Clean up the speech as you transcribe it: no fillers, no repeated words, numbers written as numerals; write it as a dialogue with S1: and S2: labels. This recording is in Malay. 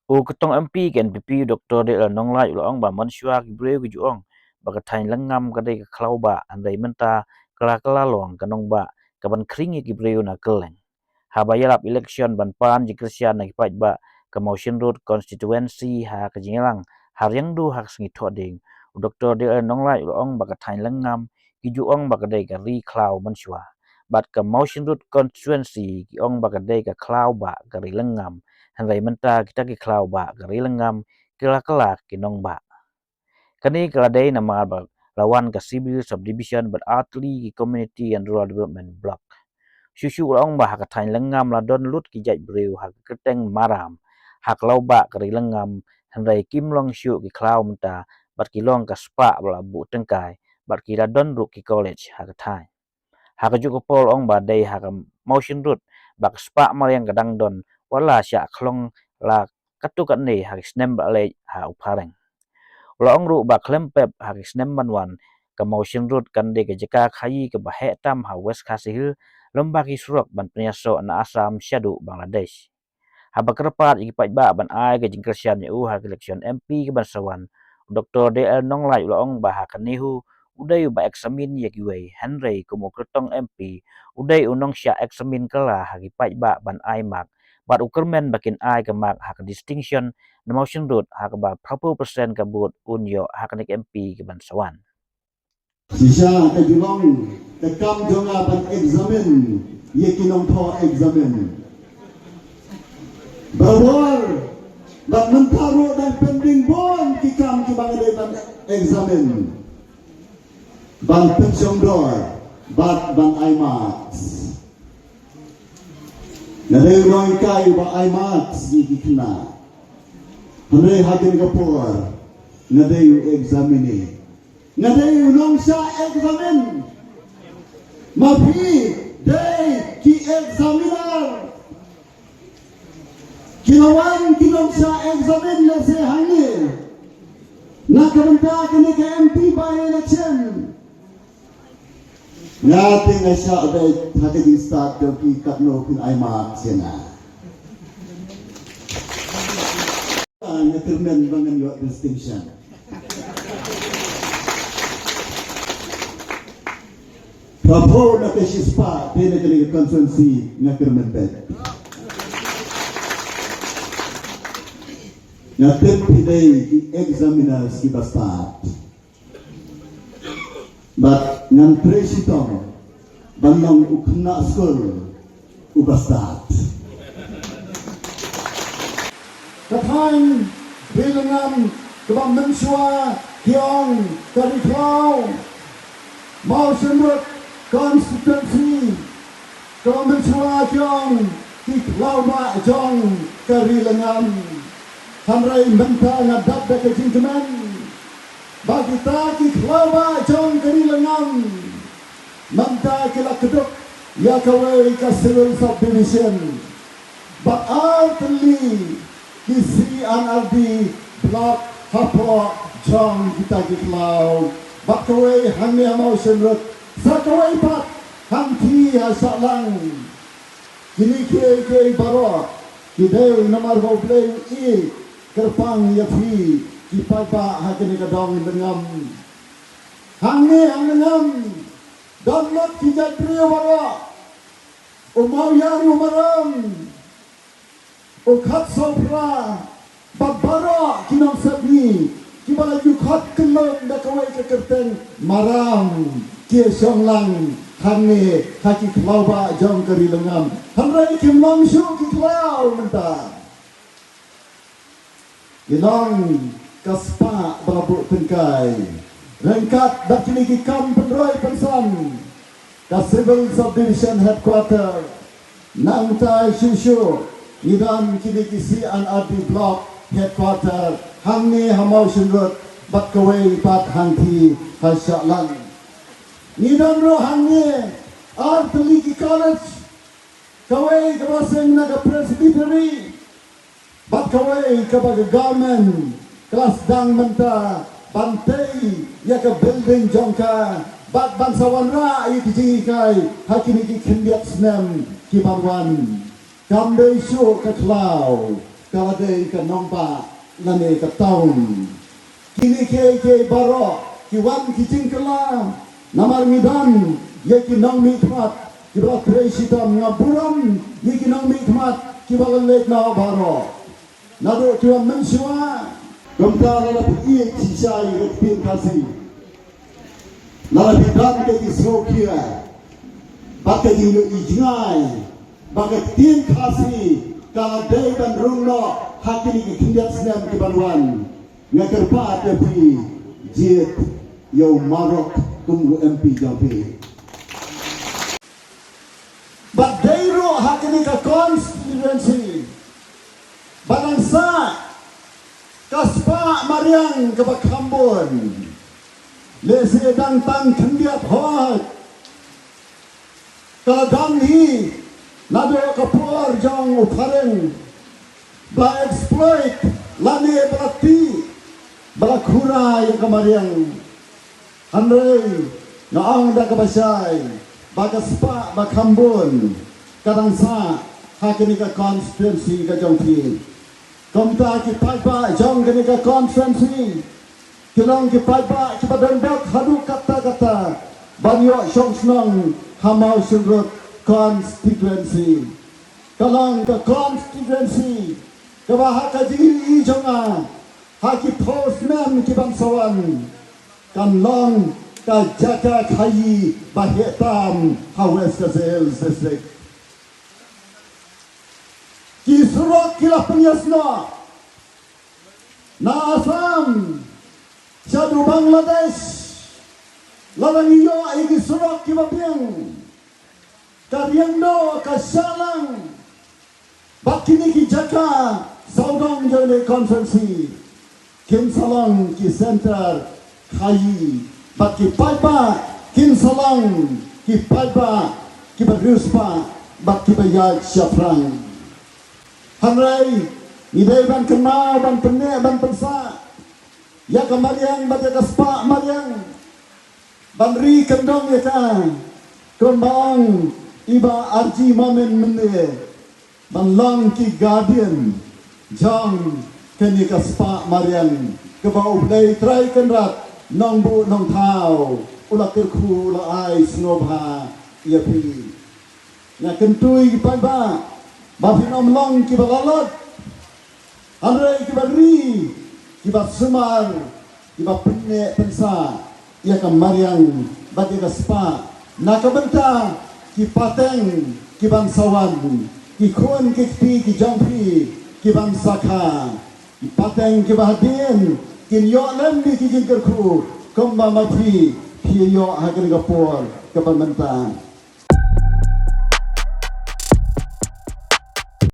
S1: O ketong MP kan PP Dr. de la nong lai ulang ba man shua ki bre gu juong ba ka thain langam ka dei ka khlau ba andai menta kala kala long ka nong ba ka ban kring ki bre na keleng ha ba yalap election ban pan ji kristian na ki paj ba ka motion road constituency ha ka jingang har yang du hak sngi tho ding Dr. de la nong lai ulang ba ka thain langam ki juong ba ka dei ka ri khlau man shua bat ka motion road constituency ki ong ba ka dei ka khlau ba ka ri langam hanrai menta kita ki klau ba gari lengam kila kelak kinong ba kani keladai nama ba lawan ka civil subdivision but atli ki community and rural development block susu ulang ba hak tain lengam la don lut ki jai breu hak keteng maram hak lau ba gari lengam hanrai kim long shu ki klau menta bat ki long ka spa bla bu tengkai bat ki la don ru ki college hak tain hak ju ko pol ong ba dei hak motion root bak spa mar yang kadang don wala sya klong la katu kat ni hak snem ba le ha upareng la ong ru ba klem pep hak snem man wan ka motion road kan de ke jeka khayi ke ba he tam ha west khasi lomba ki surok ban penyaso na asam syadu bangladesh ha ba kerpat iki paj ba ban ai ke jingkresian yu ha election MP ke ban sawan Dr. DL nong lai la ong ba ha kan nihu udai ba eksamin ye ki wei henry kumo kertong MP udai unong sya eksamin kala ha ki paj ba ban ai mak but ukermen bakin ai ke mak hak distinction na motion road hak ba 40% ka bot unyo hak nik MP ke ban sawan
S2: sisa ke julong ke kam jonga ban examen ye kinong tho examen bawar ban mentaro dan pending bon ki kam ki bangade ban examen ban pensiong dor bat ban aimat Nadai roi kai ba aimat ni kena. Nadai hadir kapur. Nadai examine. Nadai unong sa examen. Mafi day ki examiner. Kinawan kinong sa examen na se hangir. Nakaranta kini ke MP by election. Ngating ay siya abay hati start yung ikatlo pin ay maaksena. Natirmen bangan yung distinction. Prabowo na kasis pa, pinagaling constituency natirmen bed. Ngatir piday examiners ki basta. But ngan presitong bandang ukna school ubastat. Katang bilangan kebang mensua kiong kariklau mau semut konstitusi kebang mensua kiong kiklau mak jong karilangan hamrai mentah ngadap dek jingkemen bagi taki kelaba jong kari lengam manta kila keduk ya kawai ka civil subdivision but ultimately kisi anardi block hapo jong kita kiklau but kawai hanya mau senrut sa kawai pat hanti asalang kini kei baro kideu nomor boblei i kerpang yafi Kipapa hakini kadong dengan hangi hangenam download kijat priya wala umau yang umaram ukhat sopra babara kinam sabi kibala yukhat kelong dakawai kekerten maram kia songlang hangi haki kelauba jong kari lengam hamrai kimlang syu kiklau mentah Gilong kaspa berabuk tengkai rengkat dak kini kam penroi pensan ka civil subdivision headquarter nangtai shushu idan kini kisi an adi block headquarter hangi hamau sunrut bat kawai pat hangti hasyaklan nidan ro hangi artli ki college kawai kabaseng naga presbytery bat kawai kabaga government kelas dang menta pantai ya ke building jongka bat bangsawan ra i ki kai hakini ki khimbiat snem ki barwan kam dei su ka klau kala dei ka nompa lane ka taun kini ke baro ki wan ki jingkala namar midan ye ki nang mi khat ki ba presidam ngaburam ye ki nang mi khat ki ba let na baro nado tuan mensua domta la pi ti sai ke pin kasi la bidan ke ki sokia bakke ki yo ijngai bakke tin kasi kala dei ban rungno hakini ki kindiat snam ki banwan ngakar pa te pi jet yo marok tum MP japi Badeiro hakini ka constituency Banangsa Kaspa Mariang ke Bakambon Lese dang tang kendiat hot Kaladang hi Nado kapur jang upareng Ba exploit Lani berarti Balakura yang kemariang Handrei Naang da kabasay Bagaspa Bakambon Kadangsa Hakini ka constituency ka jongpi Komta ki paipa jong kini ka constituency Kilong ki paipa ki badendok hadu kata-kata Banyo syong senang Hamau surut constituency Kalong ka constituency Kabahaka diri jonga Haki postman ki bangsawan Kanlong ka jaka kayi Bahetam Hawes ka sales district Kisurok kila penyasna na Asam Syadu Bangladesh Larang iyo ay kisurok kibabiang Karyangdo kasalang Bakini ki jaka Saudong jone konferensi Kim Salang ki center Kayi Baki paipa Kim Salang ki paipa Ki badruspa Baki bayaj syafrang Hanrai, idai ban kenal, ban penek, ban pensa. Ya kemariang, baca kaspa mariang. Ban ri kendong ya kan. Kembang, iba arji mamen mende. Ban lang ki guardian. Jang, keni kaspa mariang. Kebau blai trai kenrat. Nong bu, nong tau. Ulak kerku, ulak ai, snobha. Ia pi. Ya kentui kipai ba. Bafin omlong ki balalot Andrei ki bagri ki bak semar ki bak penne pensa ia ka mariang bagi ka spa naka benta ki pateng ki bangsawan ki khon ki pi ki jampi ki bangsaka ki pateng ki bahadin ki yo lembi ki jingkerku komba mapi pi yo hakin gapor ka banta